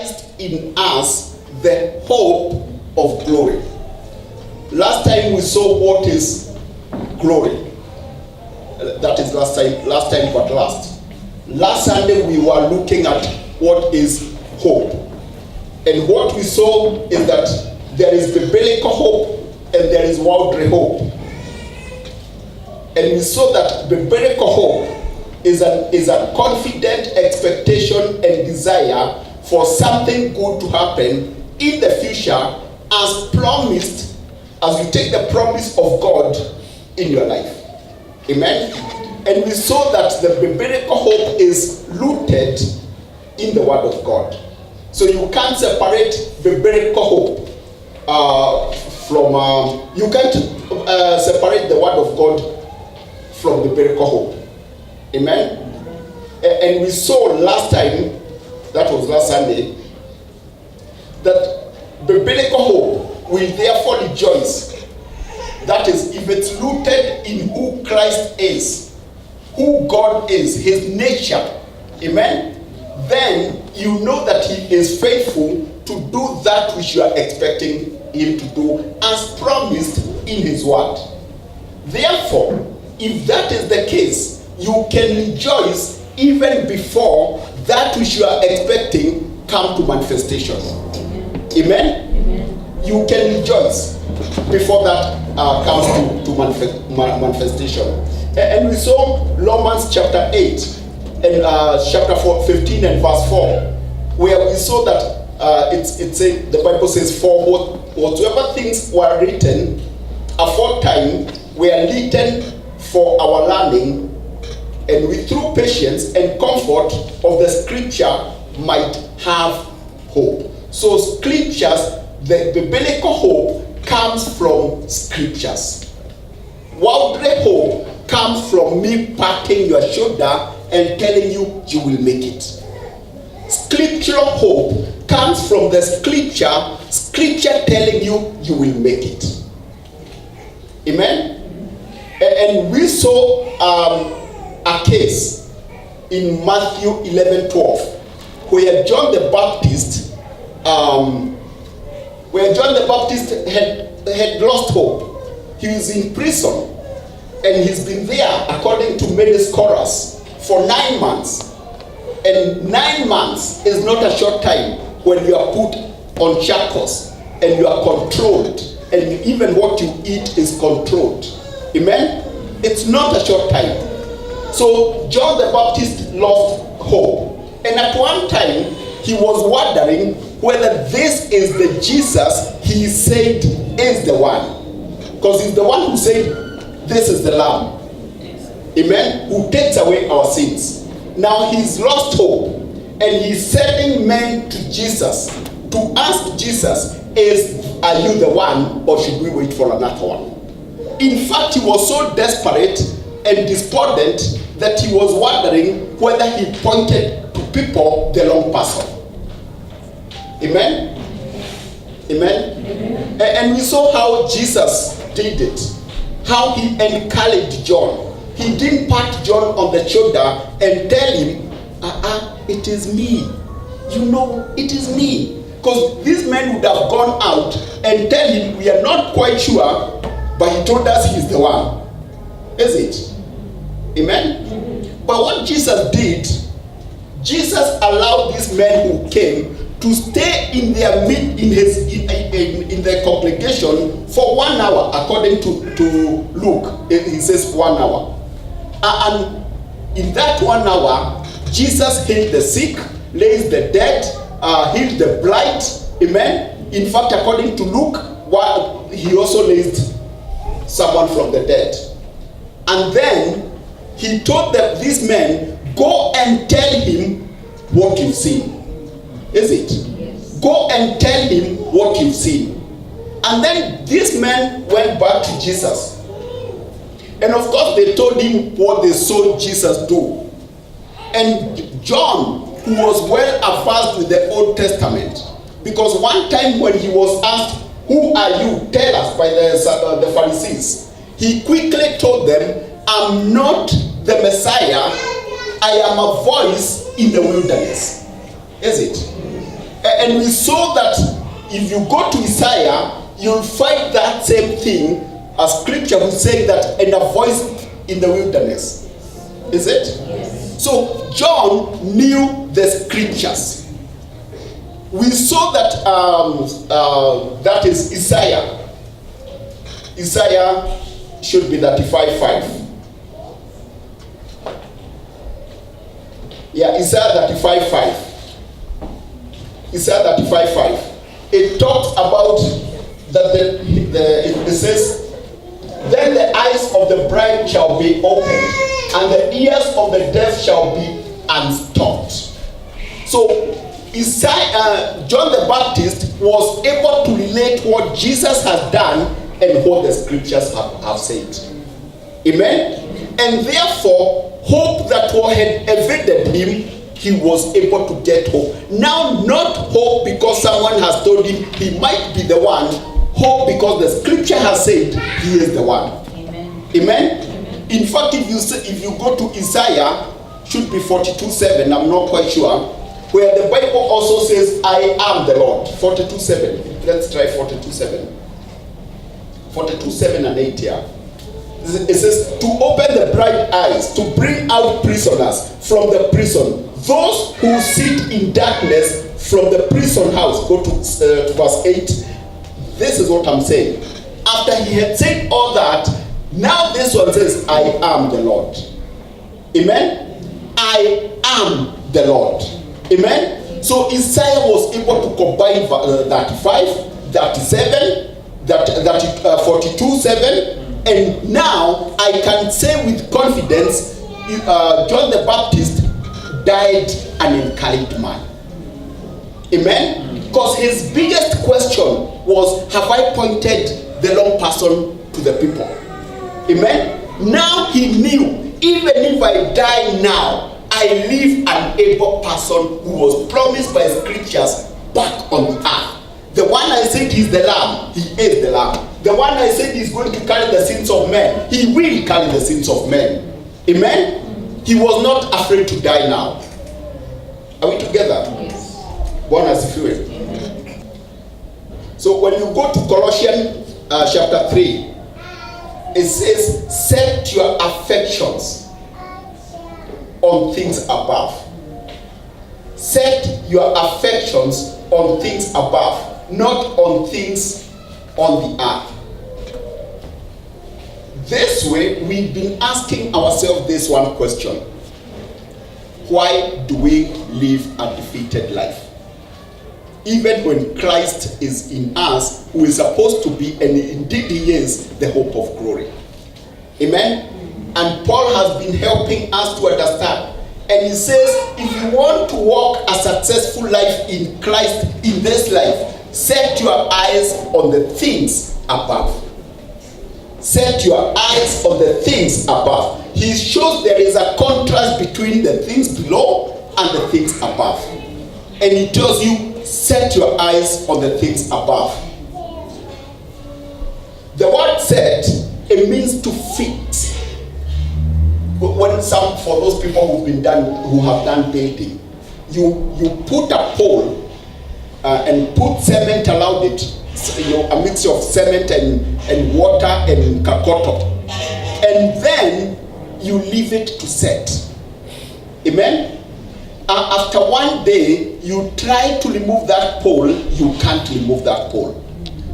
Christ in us, the hope of glory. Last time we saw what is glory. That is last time but last. Last Sunday we were looking at what is hope. And what we saw is that there is biblical hope and there is worldly hope. And we saw that biblical hope is a confident expectation and desire for something good to happen in the future as promised, as you take the promise of God in your life. Amen? And we saw that the biblical hope is rooted in the Word of God. So you can't separate biblical hope you can't separate the Word of God from biblical hope. Amen? And we saw last time, that was last Sunday, that biblical hope will therefore rejoice. That is, if it's rooted in who Christ is, who God is, his nature, amen, then you know that he is faithful to do that which you are expecting him to do as promised in his word. Therefore, if that is the case, you can rejoice even before that which you are expecting come to manifestation. Amen? Amen. You can rejoice before that comes to manifestation. And we saw Romans chapter 8 and chapter 15 and verse 4, where we saw that the Bible says, for whatsoever things were written aforetime were written for our learning, and we through patience and comfort of the scripture might have hope. So scriptures, the biblical hope comes from scriptures. Worldly hope comes from me patting your shoulder and telling you you will make it. Scriptural hope comes from the scripture telling you you will make it. Amen? And we saw a case in Matthew 11:12 where John the Baptist had lost hope. He was in prison and he's been there, according to many scholars, for 9 months. And 9 months is not a short time when you are put on shackles and you are controlled, and even what you eat is controlled. Amen? It's not a short time. So John the Baptist lost hope. And at one time, he was wondering whether this is the Jesus he said is the one. Because he's the one who said, this is the Lamb. Amen? Who takes away our sins. Now he's lost hope. And he's sending men to Jesus to ask Jesus, are you the one, or should we wait for another one? In fact, he was so desperate and despondent that he was wondering whether he pointed to people the wrong person. Amen? Amen? Amen. And we saw how Jesus did it. How he encouraged John. He didn't pat John on the shoulder and tell him, it is me. You know, it is me. Because these men would have gone out and tell him, we are not quite sure, but he told us he's the one. Is it? Amen? Mm-hmm. But what Jesus did, Jesus allowed these men who came to stay in their in their congregation for 1 hour, according to Luke. He says 1 hour. And in that 1 hour, Jesus healed the sick, raised the dead, healed the blind. Amen? In fact, according to Luke, he also raised someone from the dead. And then he told these men, go and tell him what you've seen. Is it? Yes. Go and tell him what you've seen. And then these men went back to Jesus. And of course they told him what they saw Jesus do. And John, who was well averse with the Old Testament, because one time when he was asked, who are you? Tell us, by the Pharisees. He quickly told them, I'm not the Messiah. I am a voice in the wilderness. Is it? And we saw that if you go to Isaiah, you'll find that same thing as scripture will say that, and a voice in the wilderness. Is it? Yes. So John knew the scriptures. We saw that that is Isaiah. Isaiah should be 35:5. Yeah, Isaiah 35:5. Isaiah 35:5. It talks about that it says, then the eyes of the blind shall be opened, and the ears of the deaf shall be unstopped. So John the Baptist was able to relate what Jesus has done and what the scriptures have said. Amen? And therefore, hope that had evaded him, he was able to get hope. Now, not hope because someone has told him he might be the one, hope because the scripture has said he is the one. Amen. Amen? Amen. In fact, if you go to Isaiah, should be 42:7, I'm not quite sure, where the Bible also says, I am the Lord. 42:7. Let's try 42:7. 42:7 and 8 here. It says, to open the blind eyes, to bring out prisoners from the prison, those who sit in darkness from the prison house. Go to verse 8. This is what I'm saying. After he had said all that, now this one says, I am the Lord. Amen? I am the Lord. Amen? So Isaiah was able to combine 35, 37, 42:7, and now I can say with confidence, John the Baptist died an encouraged man. Amen? Because his biggest question was, have I pointed the wrong person to the people? Amen? Now he knew, even if I die now, I leave an able person who was promised by scriptures back on the earth. The one I said he's the lamb, he is the lamb. The one I said he's going to carry the sins of men, he will carry the sins of men. Amen? He was not afraid to die now. Are we together? Yes. Born as if you will. So when you go to Colossians chapter 3, it says, set your affections on things above. Set your affections on things above, not on things on the earth. This way, we've been asking ourselves this one question. Why do we live a defeated life? Even when Christ is in us, who is supposed to be, and indeed he is, the hope of glory. Amen? And Paul has been helping us to understand. And he says, if you want to walk a successful life in Christ in this life, set your eyes on the things above. Set your eyes on the things above. He shows there is a contrast between the things below and the things above. And he tells you, set your eyes on the things above. The word set, it means to fit. When for those people who have done building, you put a pole and put cement around it, a mixture of cement and water and kakoto, and then you leave it to set. Amen? After one day, you try to remove that pole, you can't remove that pole.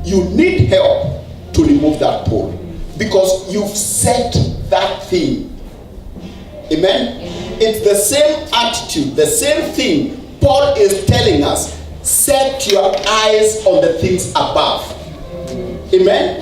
You need help to remove that pole because you've set that thing. Amen? It's the same attitude, the same thing. Paul is telling us, set your eyes on the things above. Amen?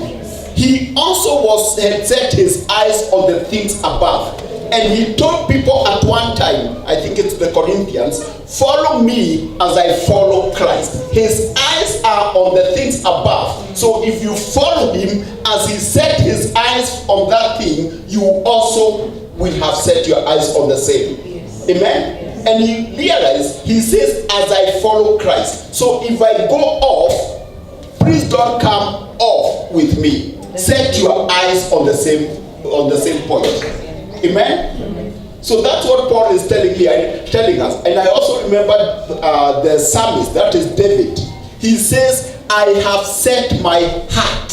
He also had set his eyes on the things above. And he told people at one time, I think it's the Corinthians, follow me as I follow Christ. His eyes are on the things above. So if you follow him as he set his eyes on that thing, you also will have set your eyes on the same. Yes. Amen? Yes. And he realized, he says, as I follow Christ. So if I go off, please don't come off with me. Set your eyes on the same point. Amen? So that's what Paul is telling us. And I also remember the psalmist, that is David. He says, I have set my heart.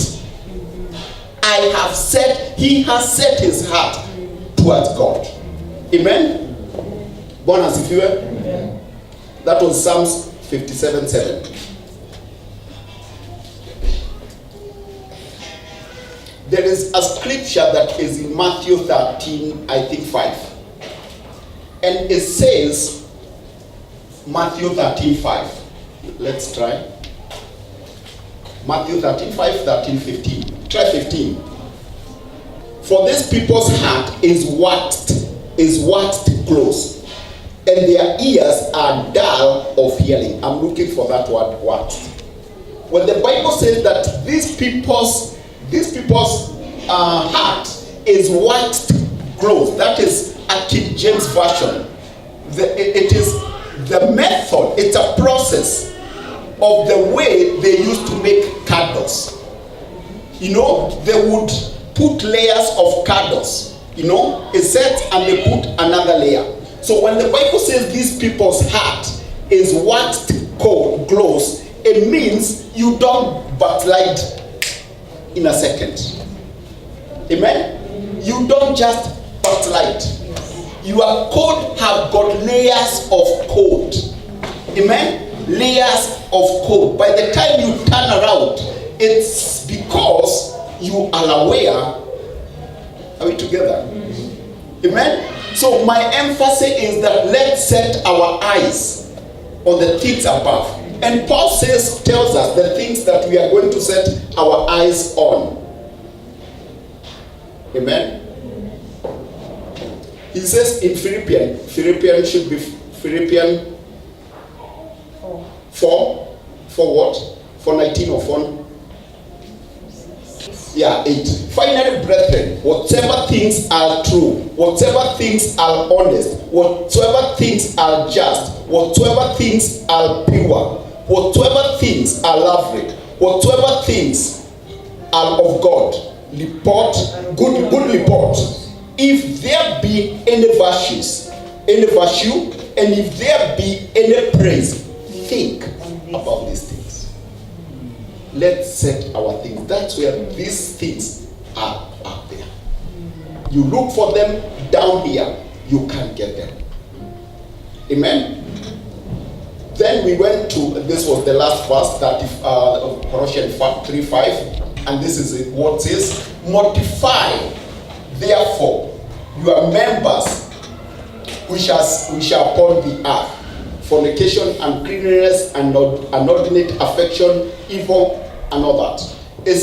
He has set his heart towards God. Amen? Bwana asifiwe. That was Psalms 57:7. There is a scripture that is in Matthew 13, I think 5. And it says, Matthew 13:5. Let's try. Matthew 13:5, 13:15. Try 15. For this people's heart is waxed close, and their ears are dull of hearing. I'm looking for that word, waxed. When the Bible says that these people's heart is waxed close, that is a King James version. It is the method, it's a process of the way they used to make candles. You know, they would put layers of candles, you know, a set, and they put another layer. So when the Bible says these people's heart is waxed close, it means you don't backslide in a second. Amen? You don't just backslide. Your code have got layers of code. Amen? Layers of code. By the time you turn around, it's because you are aware. Are we together? Amen? So my emphasis is that let's set our eyes on the things above. And Paul tells us the things that we are going to set our eyes on. Amen? He says in Philippians should be Philippians 4. For what? For 19 or 4? Yeah, 8. Finally, brethren, whatever things are true, whatever things are honest, whatever things are just, whatever things are pure, whatever things are lovely, whatever things are of God, good report. If there be any virtue, and if there be any praise, think about these things. Let's set our things. That's where these things are up there. You look for them down here, you can't get them. Amen? Then we went to, this was the last verse, of Colossians 3:5, and this is what it says, mortify therefore your members which are upon the earth, fornication, uncleanness, and inordinate affection, evil, and all that. It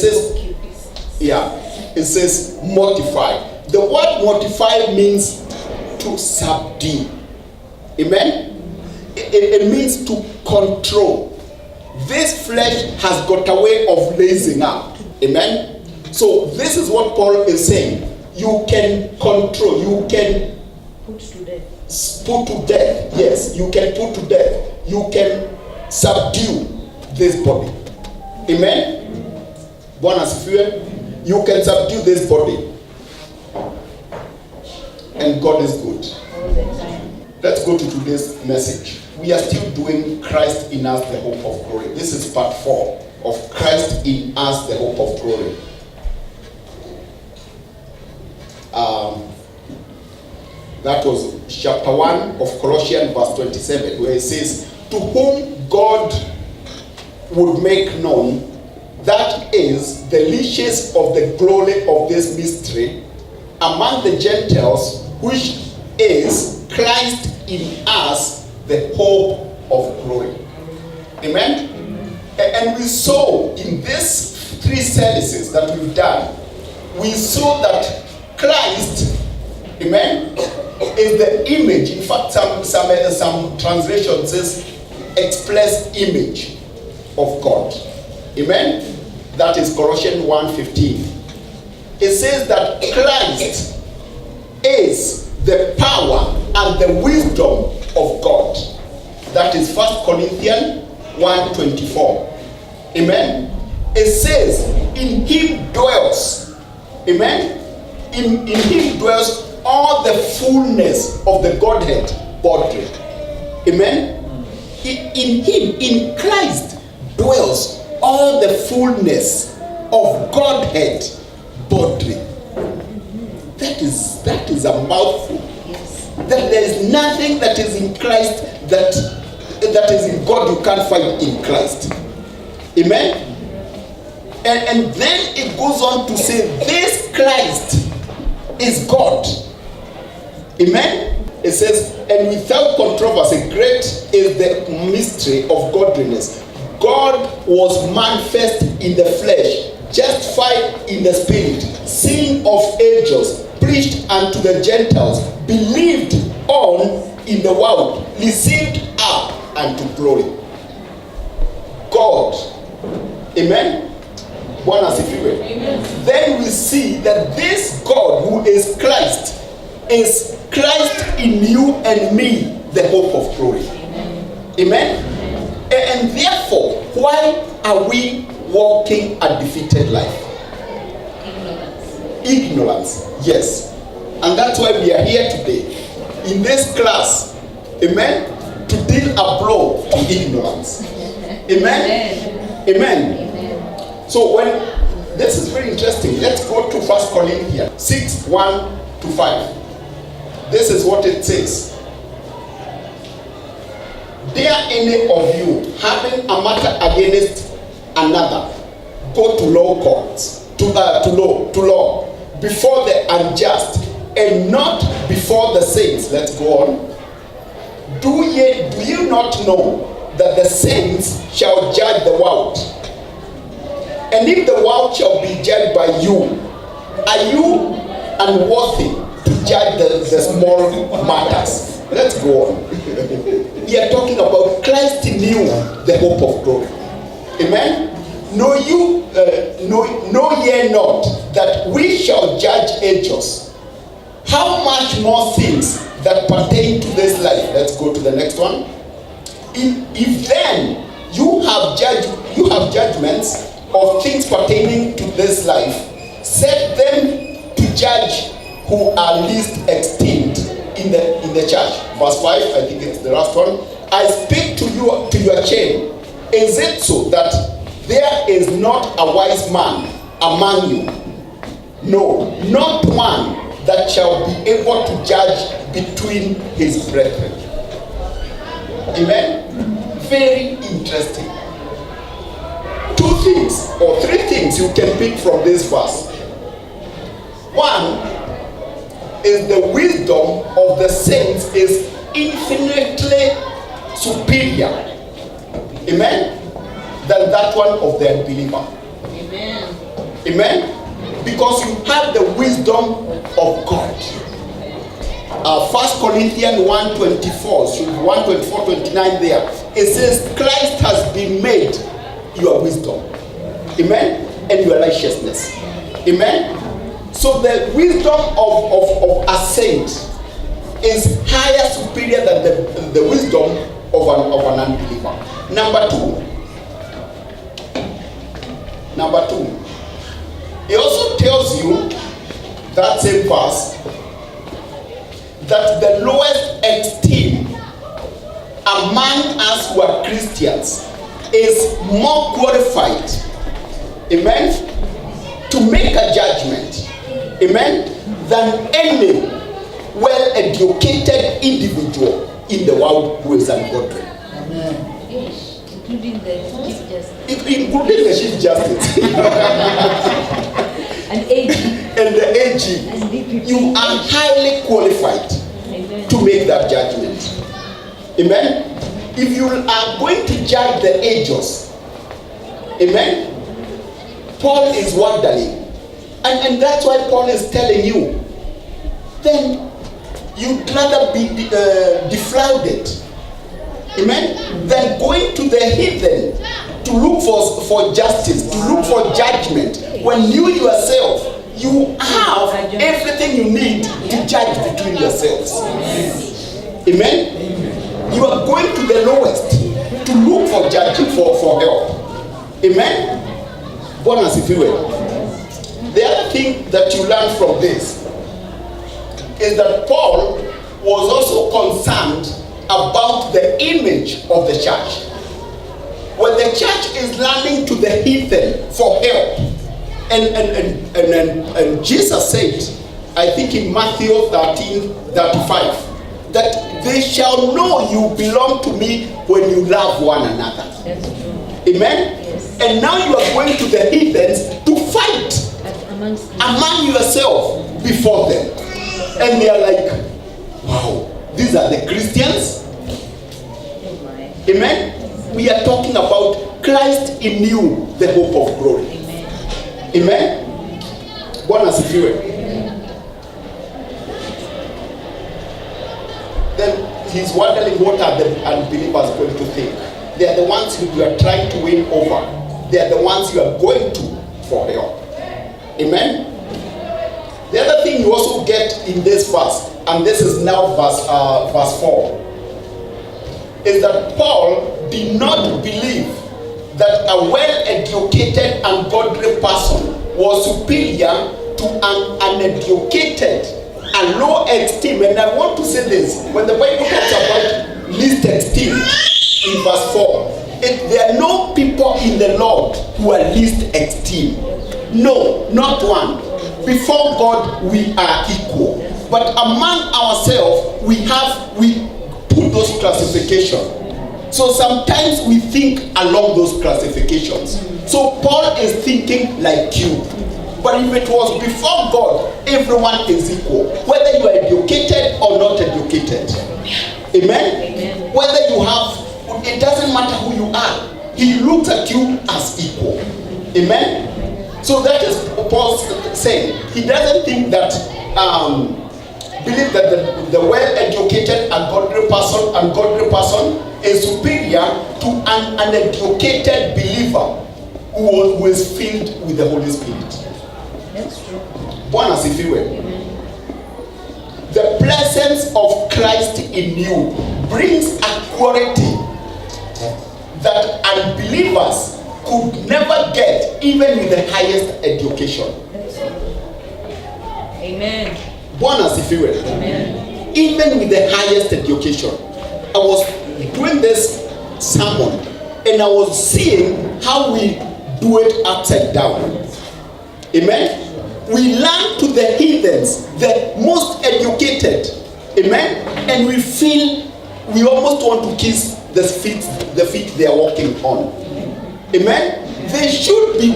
says mortify. The word mortify means to subdue. Amen? It means to control. This flesh has got a way of raising up. Amen? So this is what Paul is saying. You can control, you can put to death. Yes, you can put to death. You can subdue this body. Amen? Bwana asifiwe. You can subdue this body. And God is good. Let's go to today's message. We are still doing Christ in us, the hope of glory. This is part 4 of Christ in us, the hope of glory. That was chapter 1 of Colossians verse 27, where it says, to whom God would make known, that is the riches of the glory of this mystery among the Gentiles, which is Christ in us, the hope of glory. Amen? And we saw in these 3 services that we've done, we saw that Christ, amen, is the image. In fact, some translation says express image of God. Amen? That is Colossians 1:15. It says that Christ is the power and the wisdom of God. That is 1 Corinthians 1:24. Amen? It says, in him dwells, amen? In him dwells all the fullness of the Godhead bodily. Amen? In him, in Christ, dwells all the fullness of Godhead bodily. That is a mouthful. That there is nothing that is in Christ that is in God you can't find in Christ. Amen? And then it goes on to say, this Christ is God. Amen? It says, and without controversy, great is the mystery of godliness. God was manifest in the flesh, justified in the spirit, seen of angels, preached unto the Gentiles, believed on in the world, received up unto glory. God. Amen? Bwana asifiwe. Then we see that this God who is Christ in you and me, the hope of glory. Amen? And therefore, why are we walking a defeated life? Ignorance. Yes. And that's why we are here today in this class, amen, to deal a blow to ignorance. Amen? Amen. So when this is very interesting, let's go to 1 Corinthians 6:1-5. This is what it says. Dare any of you having a matter against another, go to law courts, to law before the unjust, and not before the saints. Let's go on. Do you not know that the saints shall judge the world? And if the world shall be judged by you, are you unworthy to judge the small matters? Let's go on. We are talking about Christ in you, the hope of glory. Amen? Know ye not that we shall judge angels? How much more things that pertain to this life? Let's go to the next one. If then you have judgments of things pertaining to this life, set them to judge who are least esteemed in the church. Verse 5, I think it's the last one. I speak to you, to your shame. Is it so that there is not a wise man among you? No, not one that shall be able to judge between his brethren. Amen? Very interesting. Two things or three things you can pick from this verse. One is the wisdom of the saints is infinitely superior, amen, than that one of the unbeliever. Amen. Amen. Because you have the wisdom of God. 1 Corinthians 1:24, so 1:24-29 there. It says, Christ has been made your wisdom. Amen. And your righteousness. Amen. So the wisdom of a saint is higher, superior than the wisdom of an unbeliever. Number two, it also tells you, that same verse, that the lowest esteem among us who are Christians is more qualified, amen, to make a judgment, amen, than any well-educated individual in the world who is ungodly. Amen. Including the Chief Justice. And AG. And the AG. You are highly qualified, amen, to make that judgment. Amen. If you are going to judge the angels, amen, Paul is wondering. And that's why Paul is telling you, then you'd rather be defrauded, amen, than going to the heathen to look for justice, to look for judgment, when you yourself, you have everything you need to judge between yourselves. Amen. You are going to the lowest to look for judging, for help. Amen. Bwana asifiwe. The other thing that you learn from this is that Paul was also concerned about the image of the church. When the church is learning to the heathen for help, and Jesus said, I think in Matthew 13:35, that they shall know you belong to me when you love one another. Amen? Yes. And now you are going to the heathens to fight among yourself before them. And they are like, wow, these are the Christians? Amen? We are talking about Christ in you, the hope of glory. Amen? Bwana asifiwe. Then he's wondering what are the unbelievers going to think. They are the ones who you are trying to win over. They are the ones you are going to for help. Amen? The other thing you also get in this verse, and this is now verse 4, is that Paul did not believe that a well-educated and godly person was superior to an uneducated and low esteem. And I want to say this, when the Bible talks about least esteem in verse 4, there are no people in the Lord who are least esteem. No, not one. Before God we are equal, but among ourselves we put those classifications. So sometimes we think along those classifications. So Paul is thinking like you. But if it was before God, everyone is equal, whether you are educated or not educated. Amen? Amen. Whether you have, it doesn't matter who you are. He looks at you as equal. Amen? So that is what Paul's saying. He doesn't think that, believe that the well-educated and godly person is superior to an uneducated believer who is filled with the Holy Spirit. That's true. Bwana asifiwe. The presence of Christ in you brings a quality that unbelievers could never get, even with the highest education. Amen. Bwana asifiwe. Amen. Even with the highest education. I was doing this sermon and I was seeing how we do it upside down. Amen. We learn to the heathens, the most educated. Amen. And we feel we almost want to kiss the feet they are walking on. Amen. They should be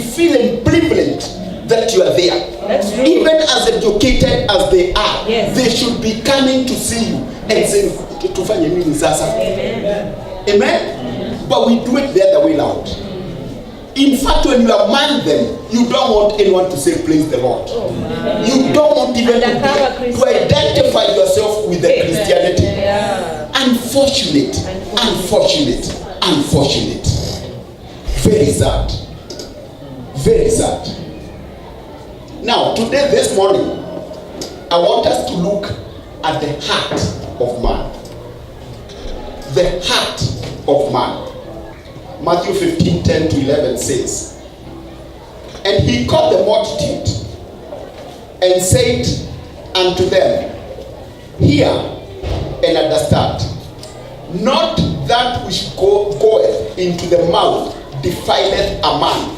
feeling privileged that you are there. That's true. Even as educated as they are, yes, they should be coming to see you and saying, tufanye nini sasa? Amen. Amen. But we do it the other way around. In fact, when you among them, you don't want anyone to say praise the Lord. You don't want even to identify yourself with the Christianity. Yeah. Unfortunate. Very sad. Very sad. Now, today, this morning, I want us to look at the heart of man. The heart of man. Matthew 15:10-11 says, and he called the multitude and said unto them, hear and understand, not that which goeth into the mouth defileth a man,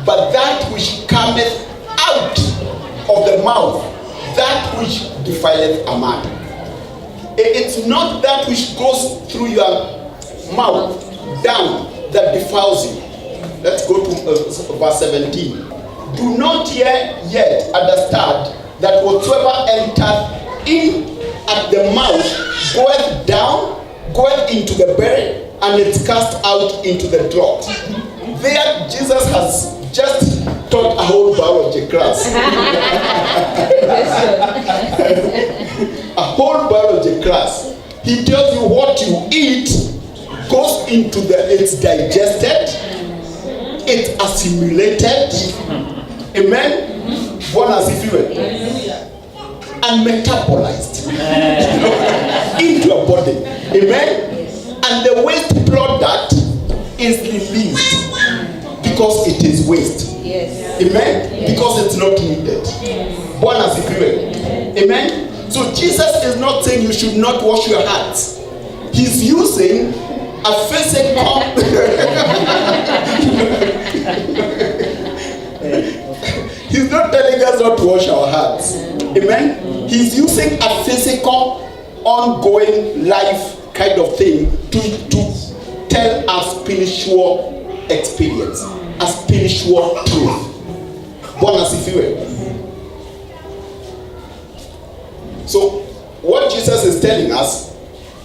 but that which cometh out of the mouth, that which defileth a man. It's not that which goes through your mouth down that defiles you. Let's go to verse 17. Do not yet understand that whatsoever entereth in at the mouth goeth down, goeth into the belly, and it's cast out into the throat. There Jesus has just taught a whole biology class. A whole biology class. He tells you what you eat goes into it's digested, it's assimilated, amen, Bwana asifiwe, and metabolized into your body, amen, and the waste product is released because it is waste, yes, amen, because it's not needed. Bwana asifiwe. Amen. So Jesus is not saying you should not wash your hands. He's using a physical He's not telling us not to wash our hands. Amen. He's using a physical, ongoing life kind of thing to tell a spiritual experience, a spiritual truth. Bwana asifiwe. So what Jesus is telling us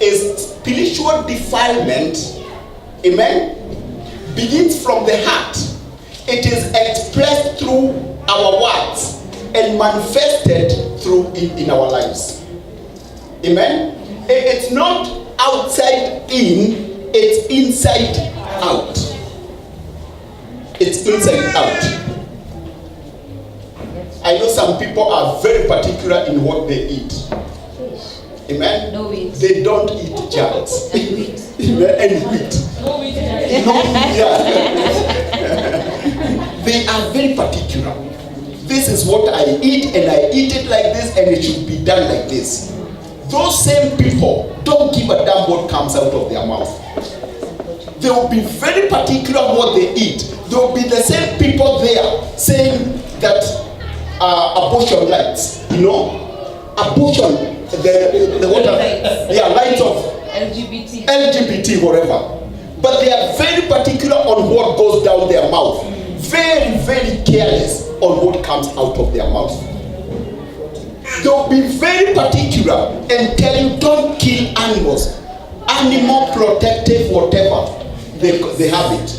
is spiritual defilement, amen, begins from the heart. It is expressed through our words and manifested through in our lives. Amen. It's not outside in, it's inside out. It's inside out. I know some people are very particular in what they eat. Amen. No wheat. They don't eat junk. And wheat. And wheat. No wheat. No, yeah. They are very particular. This is what I eat, and I eat it like this, and it should be done like this. Those same people don't give a damn what comes out of their mouth. They will be very particular what they eat. There will be the same people there saying that abortion rights, abortion, the what lights of LGBT, whatever. But they are very particular on what goes down their mouth. Very, very careless on what comes out of their mouth. They'll be very particular and tell you don't kill animals. Animal protective, whatever. They have it,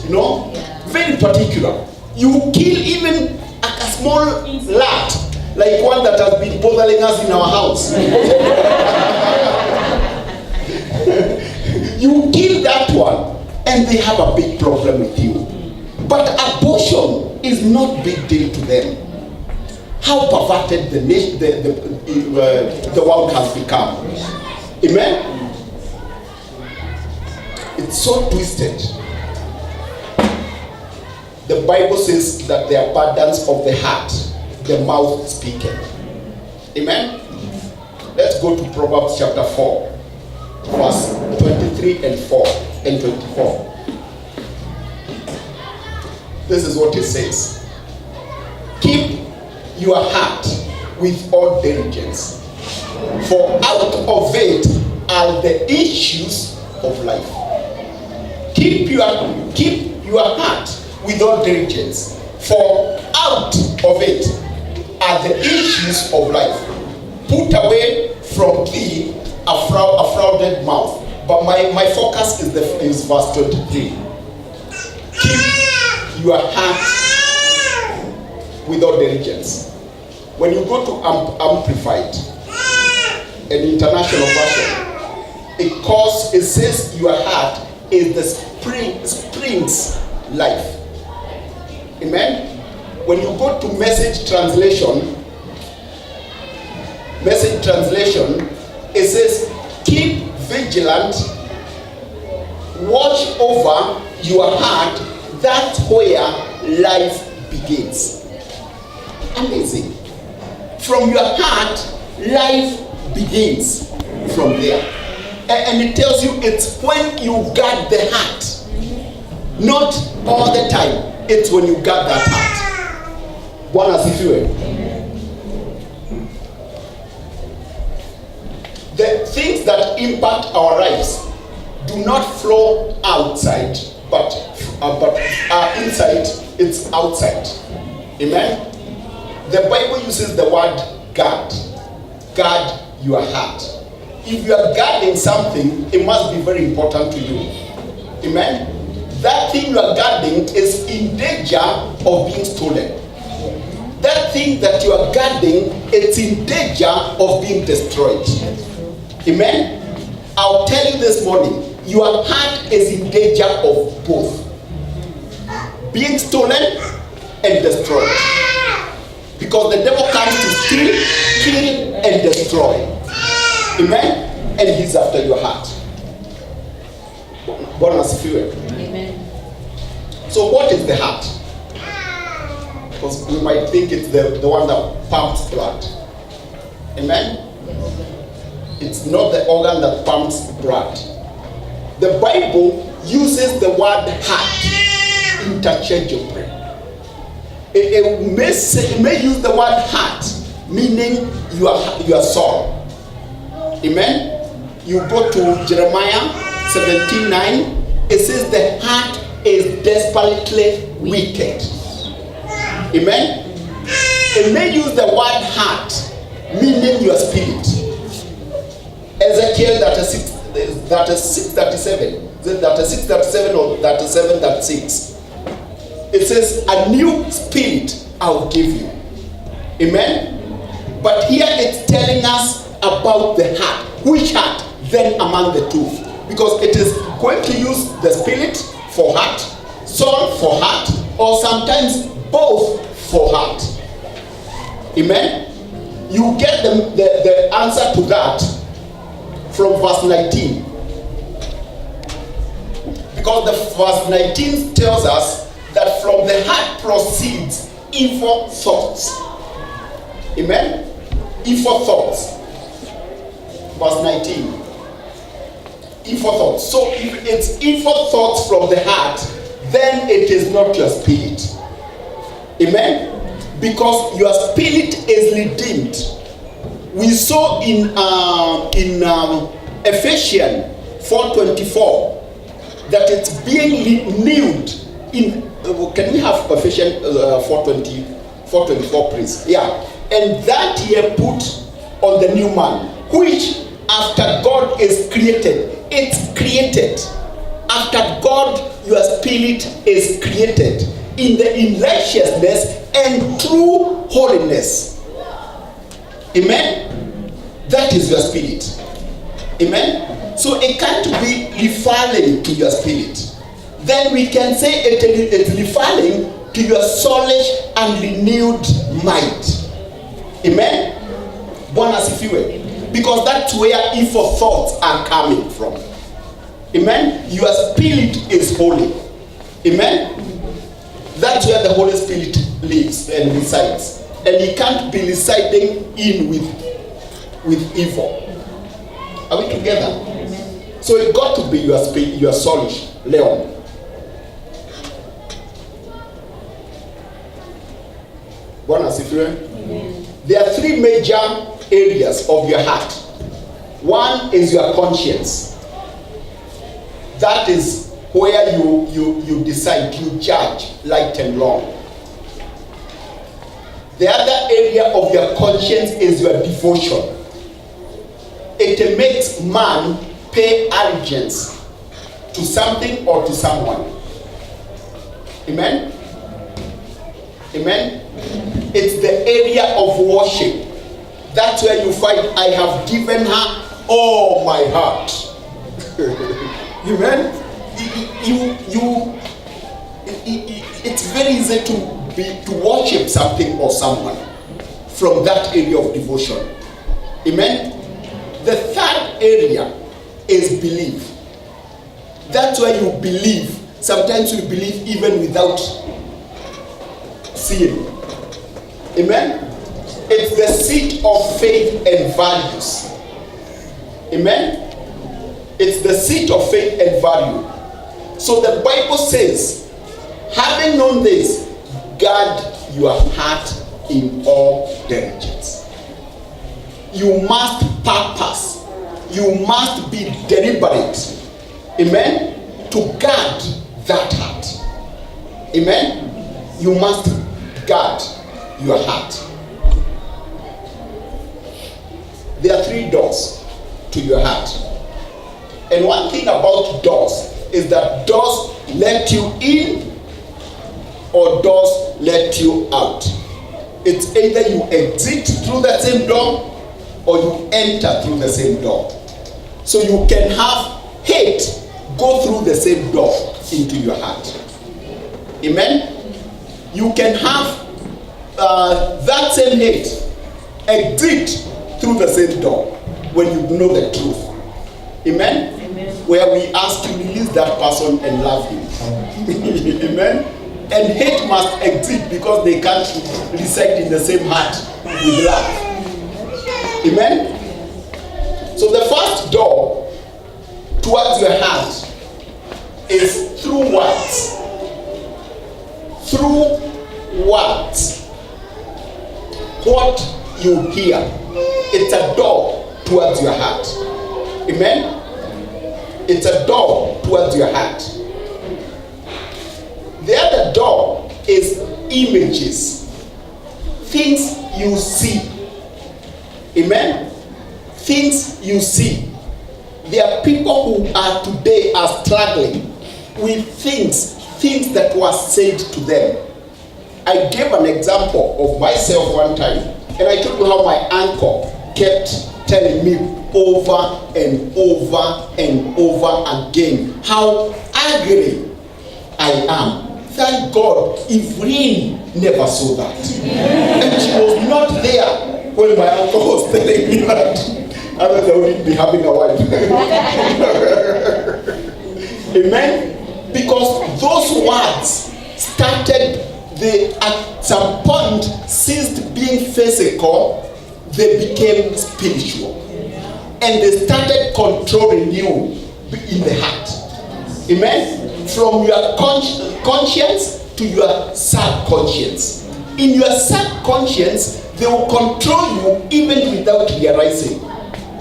Very particular. You kill even a small rat, like one that has been bothering us in our house. You kill that one, and they have a big problem with you. But abortion is not big deal to them. How perverted the world has become. Amen? It's so twisted. The Bible says that the abundance of the heart, the mouth speaketh. Amen? Let's go to Proverbs chapter 4, verse 23 and 4 and 24. This is what it says. Keep your heart with all diligence, for out of it are the issues of life. Keep your heart with all diligence, for out of it are the issues of life. Put away from thee a frowarded mouth. But my focus is verse 23. Keep your heart with all diligence. When you go to Amplified, an international version, it says your heart is the spring's life. Amen. When you go to message translation, it says keep vigilant, watch over your heart, that's where life begins. Amazing. From your heart, life begins from there. And it tells you it's when you guard the heart. Not all the time. It's when you guard that heart. Bwana asifiwe. The things that impact our lives do not flow outside, but inside, it's outside. Amen? The Bible uses the word guard. Guard your heart. If you are guarding something, it must be very important to you. Amen? That thing you are guarding is in danger of being stolen. That thing that you are guarding, it's in danger of being destroyed. Amen? I'll tell you this morning, your heart is in danger of both. Being stolen and destroyed. Because the devil comes to steal, kill, and destroy. Amen? And he's after your heart. Bwana asifiwe. Amen. So what is the heart? Because we might think it's the one that pumps blood. Amen? It's not the organ that pumps blood. The Bible uses the word heart interchangeably. It may use the word heart, meaning your soul. Amen? You go to Jeremiah 17:9. It says the heart is desperately wicked. Amen? It may use the word heart, meaning your spirit. Ezekiel 36:37. Is it 36:37 or 37:36? It says, a new spirit I'll give you. Amen? But here it's telling us about the heart. Which heart then among the two? Because it is going to use the spirit for heart, soul for heart, or sometimes both for heart. Amen? You get the answer to that from verse 19. Because the verse 19 tells us that from the heart proceeds evil thoughts. Amen? Evil thoughts. Verse 19. Evil thoughts. So if it's evil thoughts from the heart, then it is not your spirit. Amen? Because your spirit is redeemed. We saw in Ephesians 4:24 that it's being renewed in. Can we have Ephesians 4:24, please? Yeah. And that ye put on the new man, which after God is created. It's created. After God, your spirit is created in righteousness and true holiness. Amen? That is your spirit. Amen? So it can't be referring to your spirit. Then we can say it's referring to your soulish and renewed mind. Amen? Bwana asifiwe. Because that's where evil thoughts are coming from. Amen? Your spirit is holy. Amen? That's where the Holy Spirit lives and resides. And he can't be residing in with evil. Are we together? So it got to be your spirit, your soulish, Leon. Bwana asifiwe. There are three major areas of your heart. One is your conscience. That is where you decide, you judge right and wrong. The other area of your conscience is your devotion. It makes man pay allegiance to something or to someone. Amen? Amen? It's the area of worship. That's where you find, I have given her all my heart. Amen? It's very easy to worship something or someone from that area of devotion. Amen? The third area is belief. That's where you believe. Sometimes you believe even without seeing. Amen? It's the seat of faith and values. Amen? It's the seat of faith and value. So the Bible says, having known this, guard your heart in all diligence. You must purpose. You must be deliberate. Amen? To guard that heart. Amen? You must guard your heart. There are three doors to your heart. And one thing about doors is that doors let you in or doors let you out. It's either you exit through the same door or you enter through the same door. So you can have hate go through the same door into your heart. Amen? You can have that same hate exit through the same door when you know the truth. Amen? Amen. Where we ask to release that person and love him. Amen? And hate must exist because they can't reside in the same heart with love. Amen? So the first door towards your heart is through words. Through words. What you hear. It's a door towards your heart. Amen? It's a door towards your heart. The other door is images. Things you see. Amen? Things you see. There are people who are today are struggling with things that were said to them. I gave an example of myself one time, and I told you how my uncle kept telling me over and over and over again how angry I am. Thank God, Evelyn never saw that. And she was not there when my uncle was telling me that. Otherwise, I wouldn't be having a wife. Amen? Because those words started, at some point, ceased being physical, they became spiritual. And they started controlling you in the heart. Amen? From your conscience to your subconscious. In your subconscious, they will control you even without realizing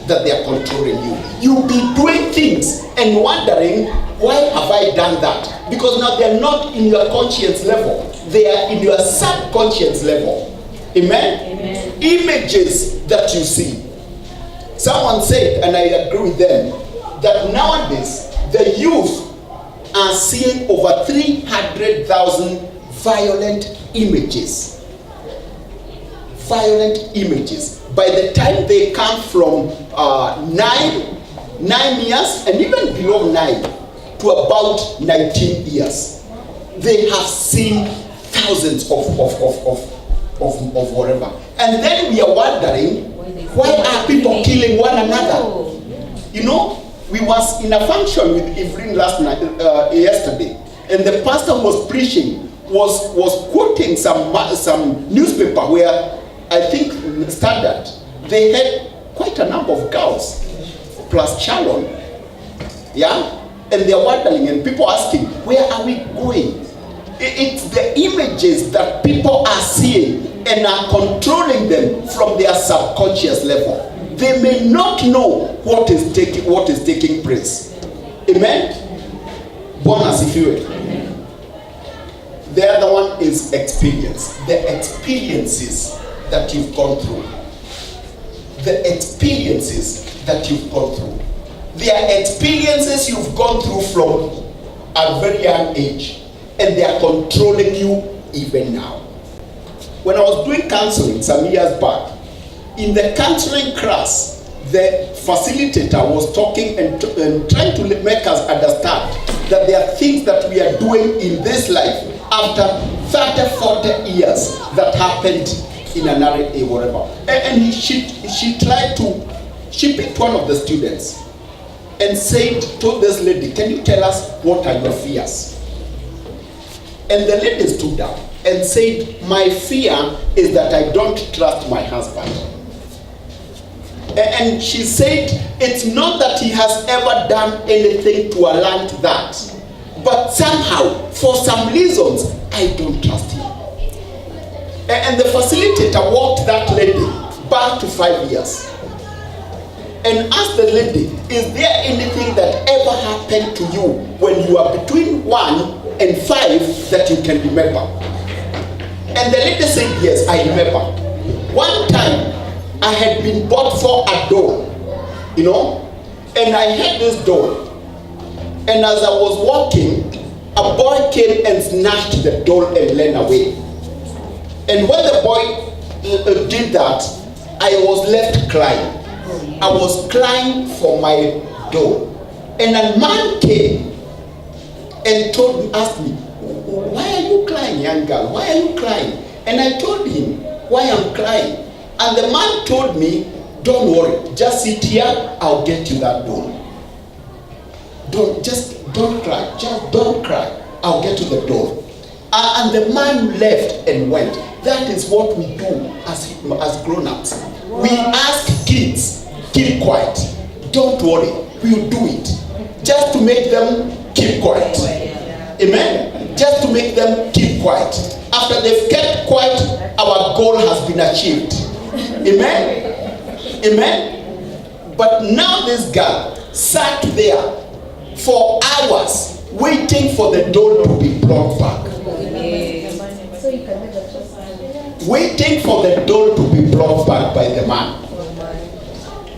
that they are controlling you. You'll be doing things and wondering, why have I done that? Because now they are not in your conscience level. They are in your subconscious level. Amen? Amen. Images that you see. Someone said, and I agree with them, that nowadays the youth are seeing over 300,000 violent images. Violent images. By the time they come from 9 years and even below 9 to about 19 years, they have seen thousands of whatever. And then we are wondering, why are people killing one another? You know, we was in a function with Evelyn yesterday, and the pastor was preaching, was quoting some newspaper where I think Standard, they had quite a number of girls plus Shalom, yeah, and they're wondering, and people asking, where are we going? It's the images that people are seeing and are controlling them from their subconscious level. They may not know what is taking place. Amen? Bonus, if you will. The other one is experience. The experiences that you've gone through. The experiences that you've gone through. They are experiences you've gone through from a very young age, and they are controlling you even now. When I was doing counseling some years back, in the counseling class, the facilitator was talking and trying to make us understand that there are things that we are doing in this life after 30, 40 years that happened in another area, whatever. And she picked one of the students and told this lady, can you tell us what are your fears? And the lady stood up and said, my fear is that I don't trust my husband. And she said, it's not that he has ever done anything to warrant that, but somehow, for some reasons, I don't trust him. And the facilitator walked that lady back to 5 years and asked the lady, is there anything that ever happened to you when you are between 1 and 5 that you can remember? And the lady said, yes, I remember. One time, I had been bought for a doll, you know, and I had this doll. And as I was walking, a boy came and snatched the doll and ran away. And when the boy did that, I was left crying. I was crying for my doll. And a man came and asked me, why are you crying, young girl? Why are you crying? And I told him why I'm crying. And the man told me, don't worry, just sit here, I'll get you that doll. Don't cry, just don't cry, I'll get you the doll. And the man left and went. That is what we do as grown-ups. We ask kids, keep quiet. Don't worry, we'll do it. Just to make them keep quiet. Amen? Just to make them keep quiet. After they've kept quiet, our goal has been achieved. Amen? Amen? But now this girl sat there for hours waiting for the doll to be brought back. Waiting for the doll to be brought back by the man.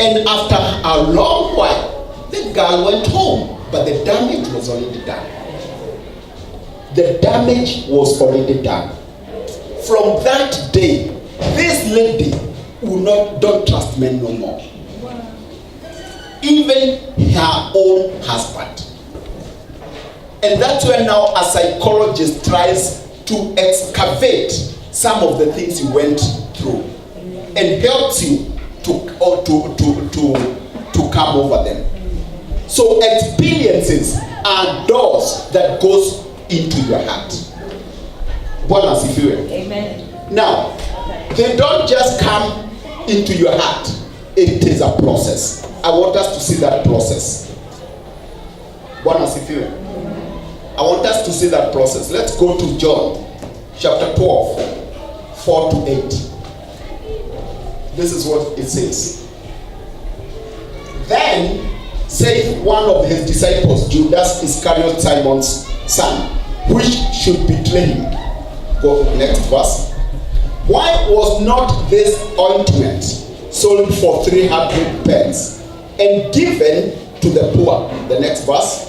And after a long while, the girl went home, but the damage was already done. The damage was already done. From that day, this lady don't trust men no more. Even her own husband. And that's where now a psychologist tries to excavate some of the things you went through and helps you to come over them. So experiences are doors that goes into your heart. Bwana asifiwe. Amen. Now, they don't just come into your heart. It is a process. I want us to see that process. Bwana asifiwe. I want us to see that process. Let's go to John chapter 12, 4 to 8. This is what it says. Then said one of his disciples, Judas Iscariot, Simon's son, which should betray him. Go next verse. Why was not this ointment sold for 300 pence and given to the poor? The next verse.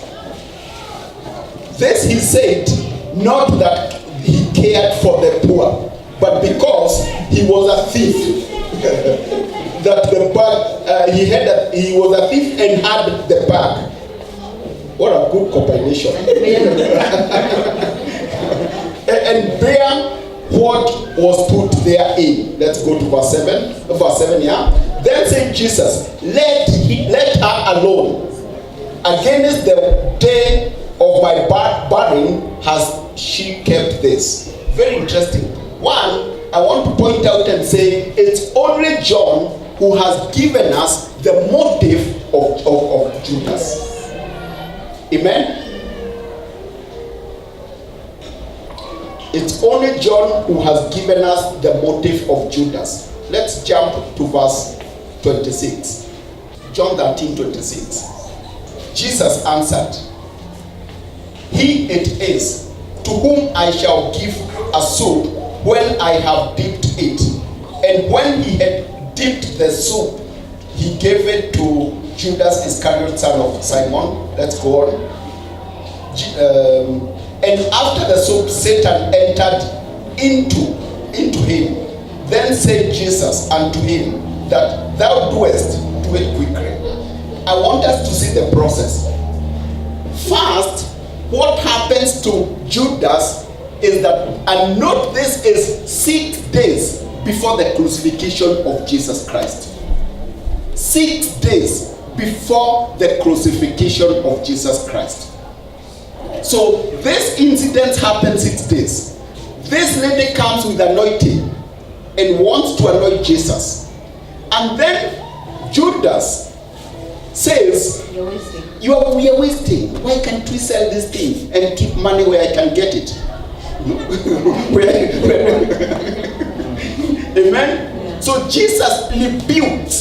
This he said, not that he cared for the poor, but because he was a thief. That the bag, he was a thief and had the bag. What a good combination. And bear what was put therein. Let's go to verse 7. Verse 7, yeah. Then said Jesus, let her alone. Against the day of my burying has she kept this. Very interesting. One, I want to point out and say it's only John who has given us the motive of Judas. Amen? It's only John who has given us the motive of Judas. Let's jump to verse 26. John 13:26. Jesus answered, He it is to whom I shall give a soup when I have dipped it. And when he had dipped the soup, he gave it to Judas Iscariot, son of Simon. Let's go on. And after the soup, Satan entered into him. Then said Jesus unto him, that thou doest, do it quickly. I want us to see the process. First, what happens to Judas is that, and note this is 6 days before the crucifixion of Jesus Christ. 6 days before the crucifixion of Jesus Christ. So this incident happened 6 days. This lady comes with anointing and wants to anoint Jesus. And then Judas says, we are wasting. Why can't we sell this thing and keep money where I can get it? Amen? So Jesus rebuked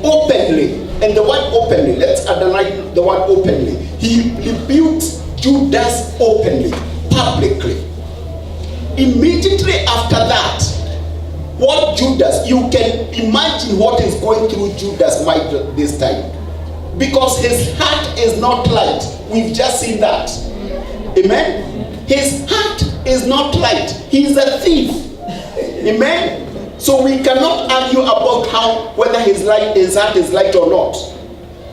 openly. And the word openly, let's underline the word openly. He rebuked Judas openly, publicly. Immediately after that, what Judas, you can imagine what is going through Judas' mind this time. Because his heart is not light. We've just seen that. Amen? His heart is not light. He's a thief. Amen? So we cannot argue about whether his heart is light or not.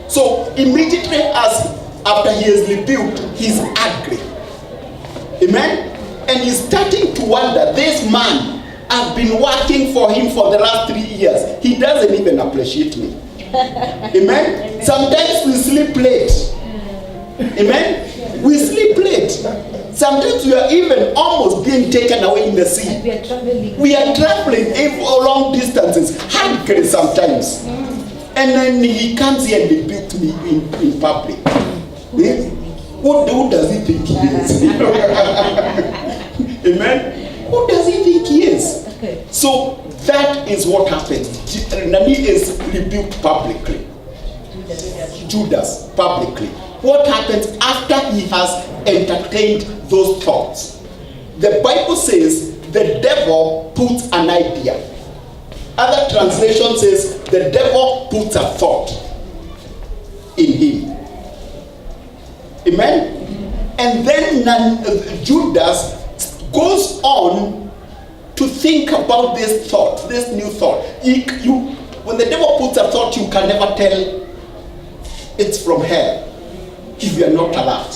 So immediately after he is rebuked, he's angry. Amen? And he's starting to wonder, this man, I've been working for him for the last 3 years. He doesn't even appreciate me. Amen? Sometimes we sleep late. Amen? We sleep late. Sometimes Sometimes we are even almost being taken away in the sea. And we are traveling. We are traveling long distances, hungry sometimes. And then he comes here and rebukes me in public. Eh? Who does he think he is? Amen? Who does he think he is? Okay. So that is what happens. Nani is rebuked publicly. Judas publicly. What happens after he has entertained those thoughts? The Bible says the devil puts an idea. Other translation says the devil puts a thought in him. Amen? And then Judas goes on to think about this thought, this new thought. When the devil puts a thought, you can never tell it's from hell if you are not alert.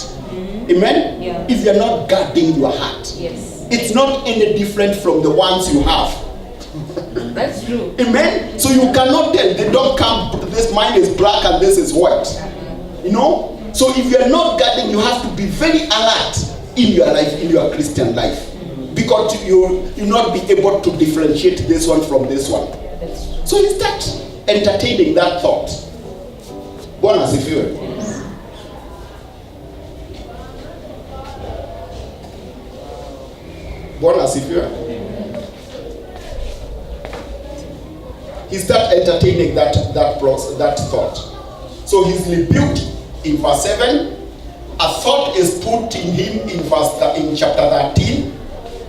Amen? Yeah. If you are not guarding your heart. Yes. It's not any different from the ones you have. That's true. Amen? So you cannot tell. They don't come, this mind is black and this is white. You know? So if you are not guarding, you have to be very alert in your life, in your Christian life. Because you'll not be able to differentiate this one from this one. That's true. So you start entertaining that thought. Bwana asifiwe. Bwana asifiwe. He starts entertaining that thought. So he's rebuked in verse 7. A thought is put in him in chapter 13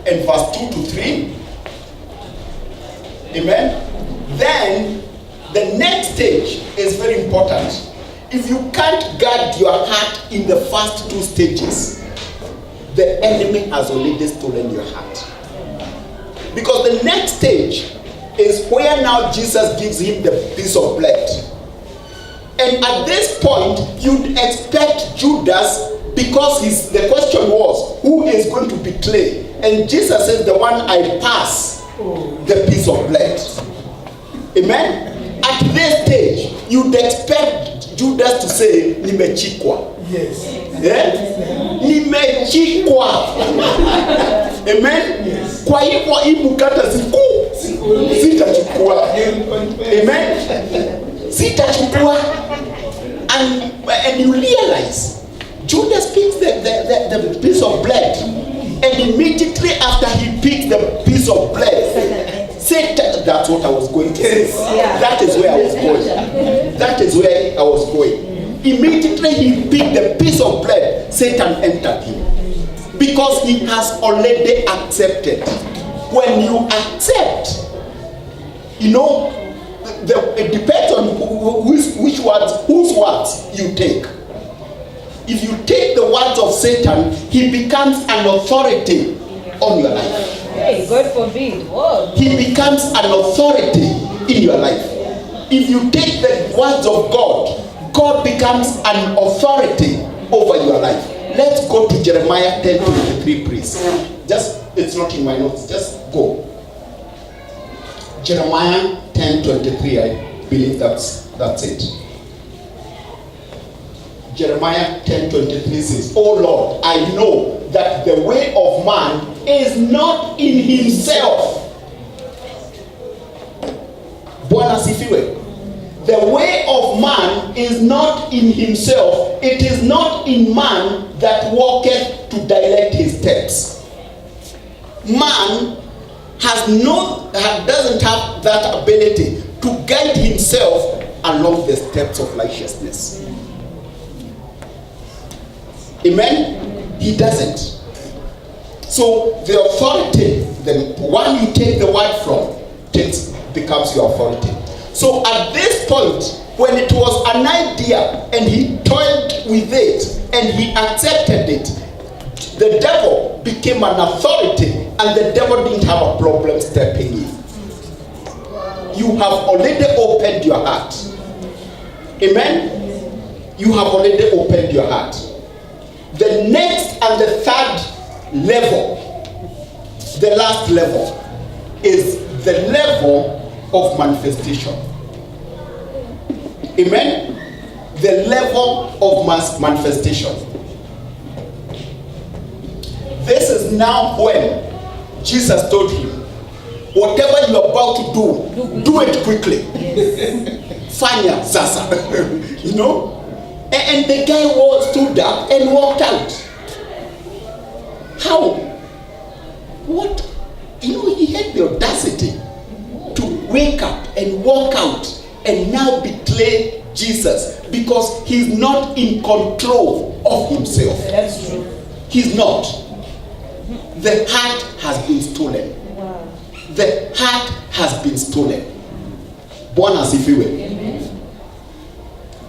and verse 2 to 3. Amen. Then the next stage is very important. If you can't guard your heart in the first two stages, the enemy has already stolen your heart. Because the next stage is where now Jesus gives him the piece of bread. And at this point, you'd expect Judas, because the question was, who is going to betray? And Jesus says, the one I pass the piece of bread. Amen? At this stage, you'd expect Judas to say, nimechikwa. Yes. Yeah? Nimechikwa. Amen? Yes. Kwa hivyo hii mkata sitachukua. Amen? Sitachukua. And you realize Judas picks the piece of bread, and immediately after he picked the piece of bread, Satan, that's what I was going to say. Yeah. That is where I was going. That is where I was going. Immediately he picked the piece of bread, Satan entered him. Because he has already accepted. When you accept, you know, it depends on whose words you take. If you take the words of Satan, he becomes an authority on your life. Hey, God forbid. Whoa. He becomes an authority in your life. If you take the words of God, God becomes an authority over your life. Let's go to Jeremiah 10:23, please. It's not in my notes. Just go. Jeremiah 10:23. I believe that's it. Jeremiah 10:23 says, "Oh Lord, I know that the way of man is not in himself." Bwana sifiwe. The way of man is not in himself. It is not in man that walketh to direct his steps. Man doesn't have that ability to guide himself along the steps of righteousness. Amen? He doesn't. So the authority, the one you take the word from, becomes your authority. So at this point, when it was an idea and he toiled with it and he accepted it, the devil became an authority, and the devil didn't have a problem stepping in. You have already opened your heart. Amen? You have already opened your heart. The next and the third level, the last level, is the level of manifestation. Amen? The level of manifestation. is now when Jesus told him, whatever you're about to do it quickly. Fanya sasa. You know? And the guy stood up and walked out. How? What? You know, he had the audacity to wake up and walk out and now betray Jesus because he's not in control of himself. That's true. He's not. The heart has been stolen. Wow. The heart has been stolen. Bwana asifiwe. Amen.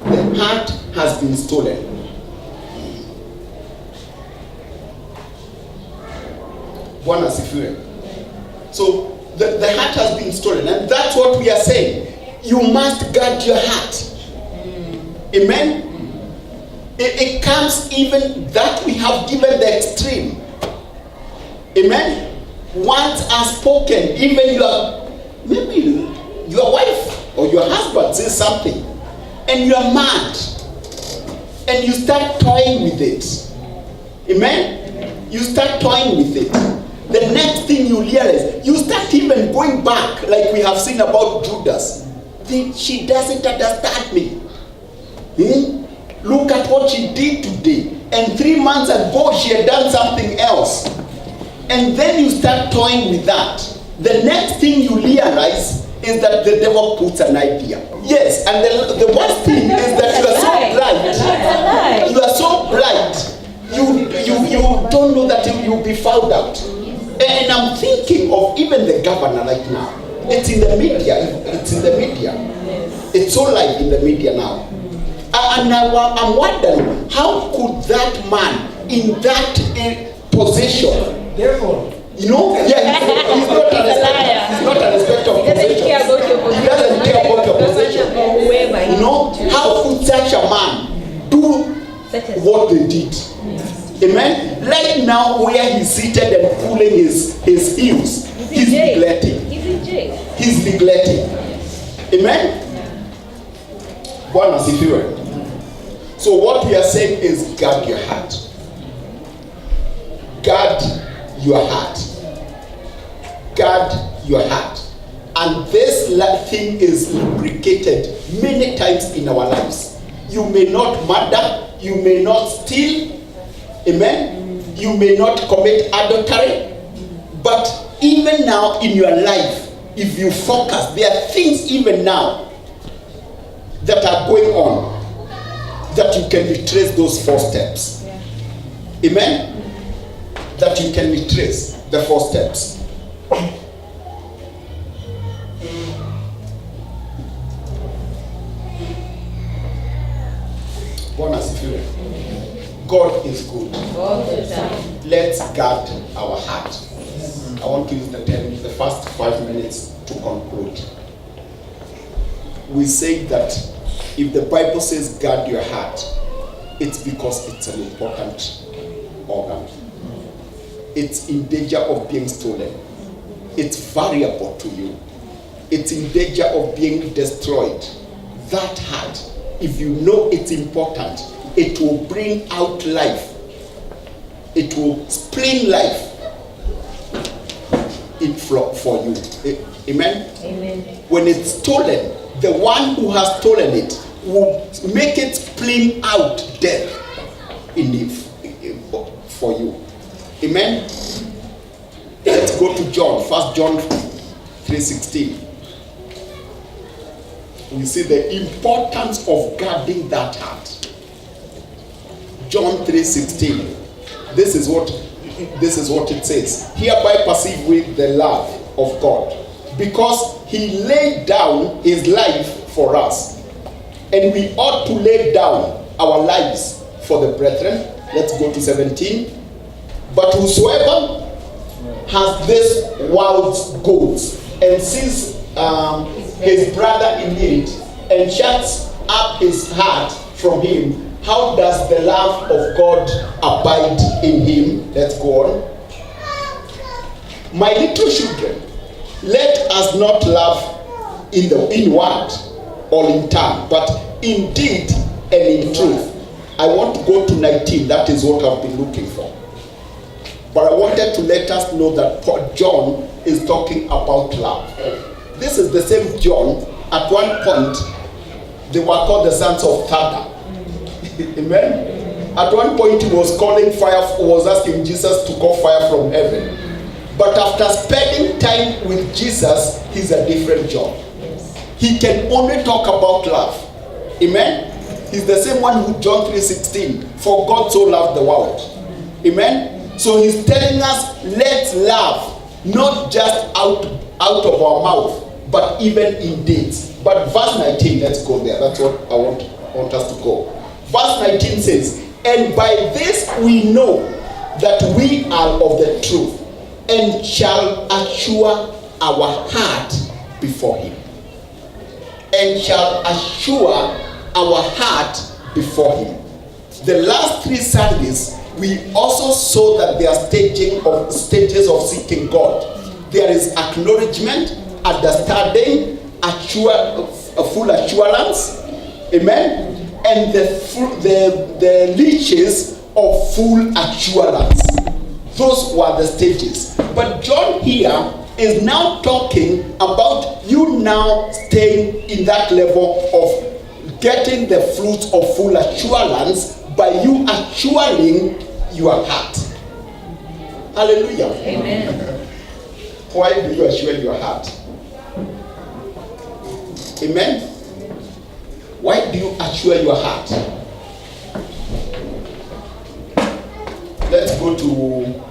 The heart has been stolen. Bwana asifiwe. So the heart has been stolen, and that's what we are saying. You must guard your heart. Amen. It comes even that we have given the extreme. Amen. Words are spoken, even maybe your wife or your husband says something, and you are mad, and you start toying with it. Amen. You start toying with it. The next thing you realize, you start even going back, like we have seen about Judas. She doesn't understand me. Look at what she did today, and 3 months ago she had done something else. And then you start toying with that. The next thing you realize is that the devil puts an idea. Yes, and the worst thing is that you are so blind. You are so blind. You don't know that you'll be found out. And I'm thinking of even the governor right now. It's in the media. It's in the media. It's so live in the media now. And I'm wondering, how could that man in that position, Therefore, you know, yeah, he's not a respect of He doesn't care about your position. He doesn't care about your position. You know, how could such a man do what they did? Amen. Right now, where he's seated and pulling his heels, he's neglecting. He's in jail. He's neglecting. Amen. Bwana asifiwe. So what we are saying is guard your heart. Guard your heart. Guard your heart. And this thing is lubricated many times in our lives. You may not murder, you may not steal, amen? You may not commit adultery, but even now in your life, if you focus, there are things even now that are going on that you can retrace those 4 steps. Yeah. Amen? That you can retrace the 4 steps. God is good. All the time. Let's guard our heart. I want to use the first 5 minutes to conclude. We say that if the Bible says guard your heart, it's because it's an important organ. It's in danger of being stolen. It's variable to you. It's in danger of being destroyed. That heart, if you know it's important, it will bring out life. It will spring life in for you. Amen? Amen. When it's stolen, the one who has stolen it will make it spring out death in it for you. Amen? Let's go to John, 1 John 3:16. We see the importance of guarding that heart. John 3:16. This is what it says. Hereby perceive we the love of God, because he laid down his life for us, and we ought to lay down our lives for the brethren. Let's go to 17. But whosoever has this world's goods and sees his brother in need and shuts up his heart from him, how does the love of God abide in him? Let's go on. My little children, let us not love in word or in tongue, but in deed and in truth. I want to go to 19. That is what I've been looking for. But I wanted to let us know that John is talking about love. This is the same John. At one point, they were called the sons of thunder. Amen. At one point, he was calling fire, was asking Jesus to call fire from heaven. But after spending time with Jesus, he's a different John. He can only talk about love. Amen. He's the same one who John 3:16. For God so loved the world. Amen. So he's telling us, let's love, not just out of our mouth, but even in deeds. But verse 19, let's go there. That's what I want us to go. Verse 19 says, and by this we know that we are of the truth, and shall assure our heart before him. And shall assure our heart before him. The last 3 Sundays, we also saw that there are stages of seeking God. There is acknowledgement, understanding, a full assurance, amen, and the leashes of full assurance. Those were the stages. But John here is now talking about you now staying in that level of getting the fruit of full assurance by you assuring your heart. Hallelujah. Amen. Why do you assure your heart? Amen. Why do you assure your heart? Let's go to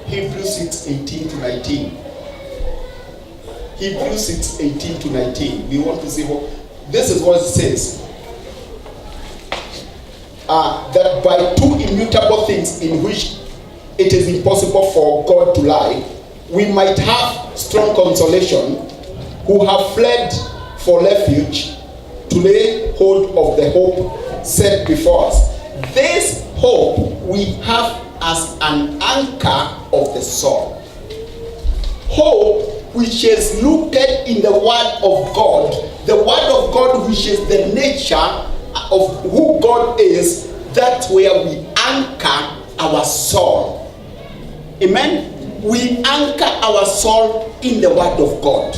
Hebrews 6:18 to 19. Hebrews 6:18 to 19. We want to see what this is what it says. That by 2 immutable things in which it is impossible for God to lie, we might have strong consolation, who have fled for refuge, to lay hold of the hope set before us. This hope we have as an anchor of the soul. Hope which is rooted in the word of God. The word of God, which is the nature of who God is. That's where we anchor our soul. Amen. We anchor our soul in the word of God.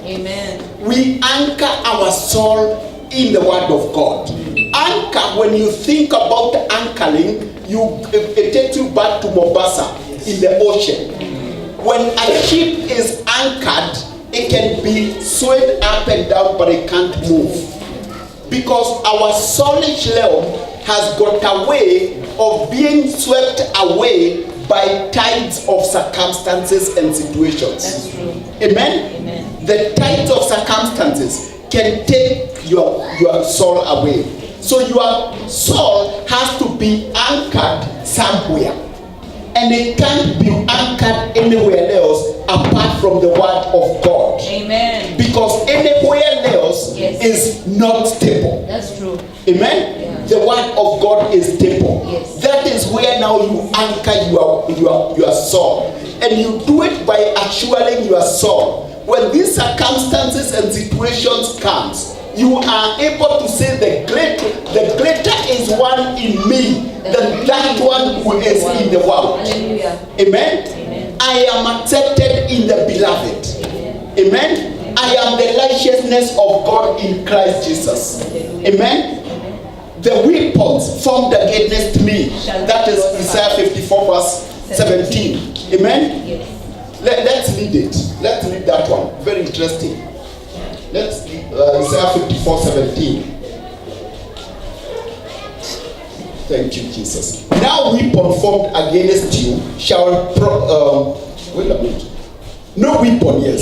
Amen. We anchor our soul in the word of God. Anchor, when you think about anchoring, it takes you back to Mombasa in the ocean. When a ship is anchored, it can be swayed up and down, but it can't move. Because our soulish realm has got a way of being swept away by tides of circumstances and situations. That's true. Amen? Amen. The tides of circumstances can take your soul away. So your soul has to be anchored somewhere. And it can't be anchored anywhere else apart from the word of God. Amen. Because anywhere else Yes. is not stable. That's true. Amen? Yeah. The word of God is stable. Yes. That is where now you anchor your soul. And you do it by assuring your soul. When these circumstances and situations comes, you are able to say the greater is one in me than that one who is in the world. Hallelujah. Amen? Amen. I am accepted in the beloved. Amen. Amen? I am the righteousness of God in Christ Jesus. Amen? The weapons formed against me. That is Isaiah 54 verse 17. Amen? Yes. Let's read it. Let's read that one. Very interesting. Let's read Isaiah 54:17. Thank you, Jesus. Now weapon formed against you shall wait a minute. No weapon, yes.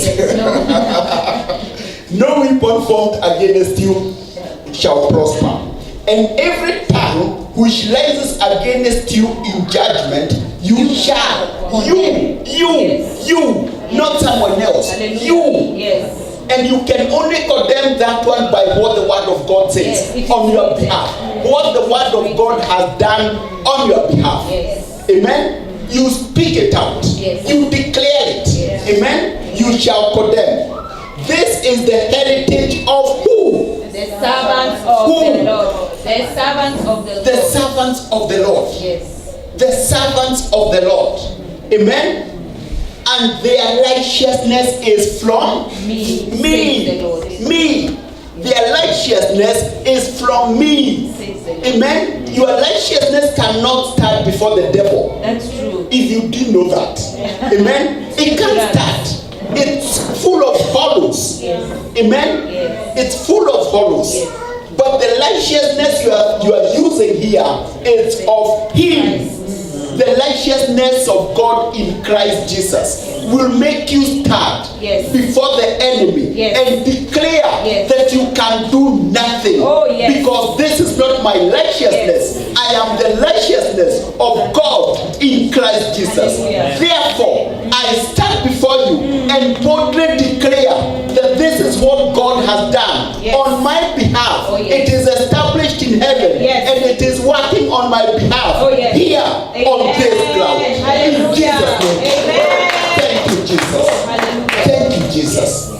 No weapon formed against you shall prosper. And every tongue which rises against you in judgment, you shall. You, not someone else. You. Yes. And you can only condemn that one by what the word of God says Yes, on your behalf. What the word of God has done on your behalf. Yes. Amen. You speak it out. Yes. You declare it. Yes. Amen. You shall condemn. This is the heritage of who? The servants of Who? the Lord. The servants of the Lord. The servants of the Lord. Yes. The servants of the Lord. Amen. And their righteousness is from Me. Says me. the Lord. Me. Their righteousness is from me. Says the Lord. Amen. Your righteousness cannot start before the devil. That's true. If you didn't know that. Amen. It can't start. It's full of hollows. Yes. Amen. Yes. It's full of hollows. Yes. But the righteousness you are using here is of him. The righteousness of God in Christ Jesus will make you stand Yes. before the enemy Yes. and declare Yes. that you can do nothing. Oh, yes. Because this is not my righteousness. Yes. I am the righteousness of God in Christ Jesus. Hallelujah. Therefore, I stand before you and boldly declare that this is what God has done Yes. on my behalf. Oh, yes. It is established in heaven Yes. and it is working on my behalf Oh, yes. here on this ground. In Hallelujah. Jesus' name. Amen. Thank you, Jesus. Hallelujah. Thank you, Jesus.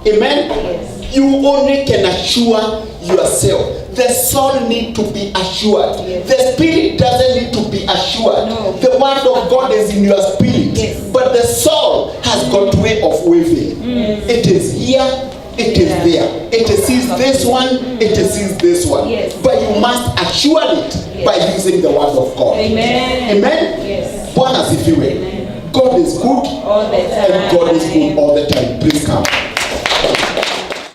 Amen. Yes. You only can assure yourself. The soul need to be assured. Yes. The spirit doesn't need to be assured. No. The word of God is in your spirit. Yes. But the soul has got way of wavering. It is here, it is Yeah. there. It sees this one, it sees this one. Yes. But you must assure it Yes. by using the word of God. Amen. Amen. Yes. Bwana asifiwe. God is good All the time. and God is good all the time. Please come.